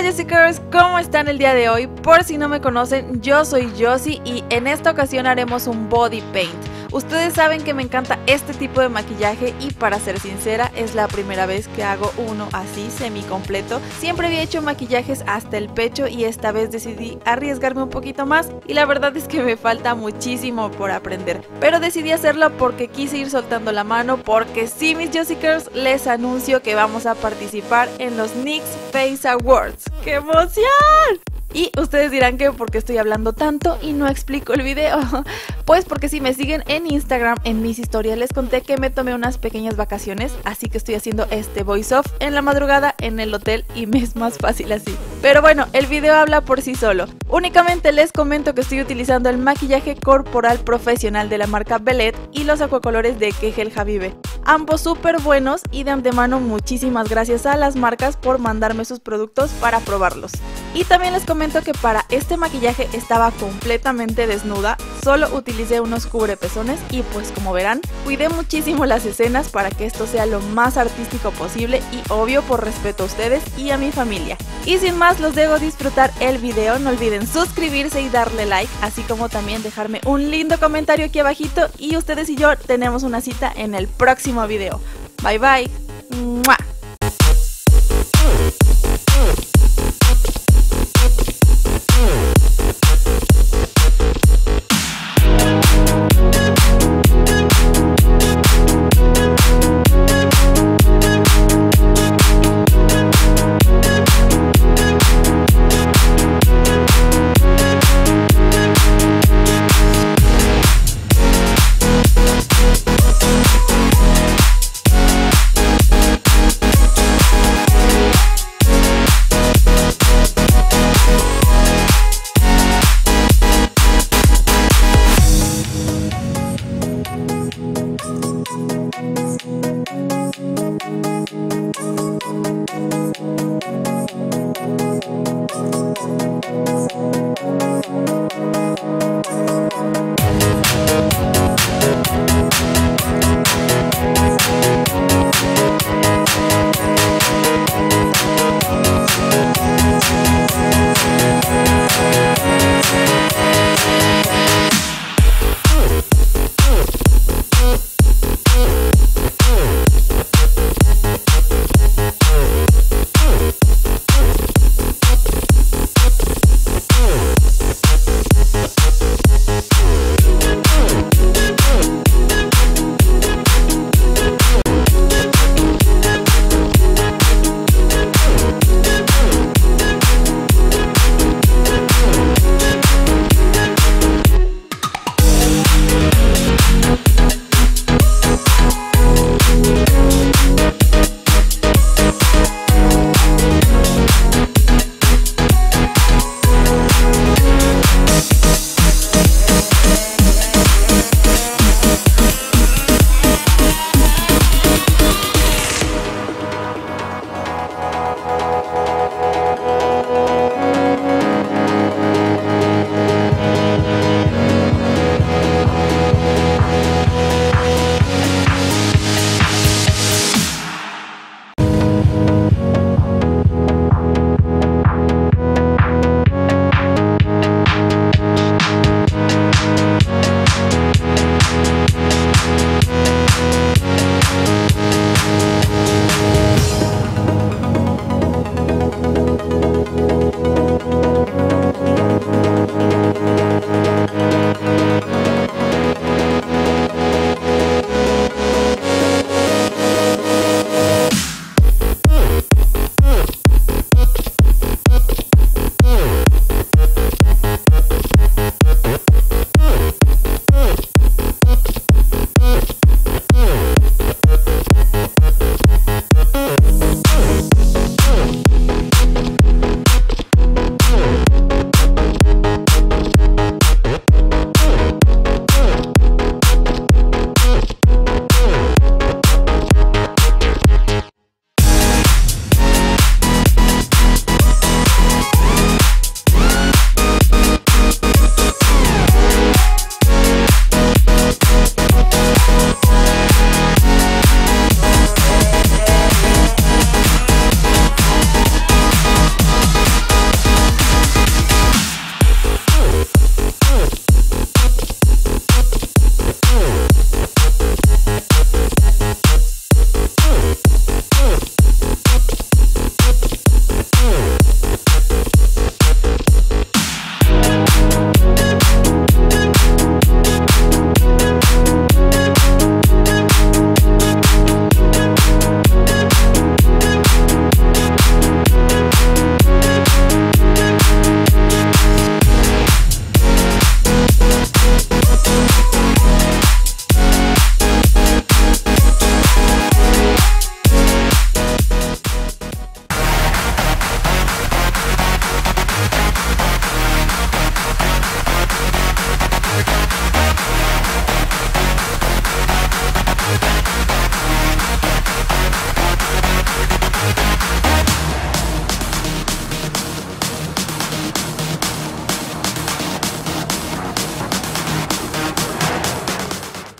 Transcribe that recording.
Hola Jossickers, ¿cómo están el día de hoy? Por si no me conocen, yo soy Jossie y en esta ocasión haremos un body paint. Ustedes saben que me encanta este tipo de maquillaje y para ser sincera es la primera vez que hago uno así semi completo. Siempre había hecho maquillajes hasta el pecho y esta vez decidí arriesgarme un poquito más y la verdad es que me falta muchísimo por aprender. Pero decidí hacerlo porque quise ir soltando la mano porque sí, mis Jossickers, les anuncio que vamos a participar en los NYX Face Awards. ¡Qué emoción! Y ustedes dirán que por qué estoy hablando tanto y no explico el video. Pues porque si me siguen en Instagram, en mis historias les conté que me tomé unas pequeñas vacaciones, así que estoy haciendo este voice off en la madrugada en el hotel y me es más fácil así. Pero bueno, el video habla por sí solo. Únicamente les comento que estoy utilizando el maquillaje corporal profesional de la marca Belette y los acuacolores de Kegel Habibe. Ambos súper buenos y de antemano muchísimas gracias a las marcas por mandarme sus productos para probarlos. Y también les comento que para este maquillaje estaba completamente desnuda, solo utilicé unos cubrepezones y pues como verán, cuidé muchísimo las escenas para que esto sea lo más artístico posible y obvio por respeto a ustedes y a mi familia. Y sin más los dejo disfrutar el video, no olviden suscribirse y darle like, así como también dejarme un lindo comentario aquí abajito y ustedes y yo tenemos una cita en el próximo video. Bye bye. ¡Mua!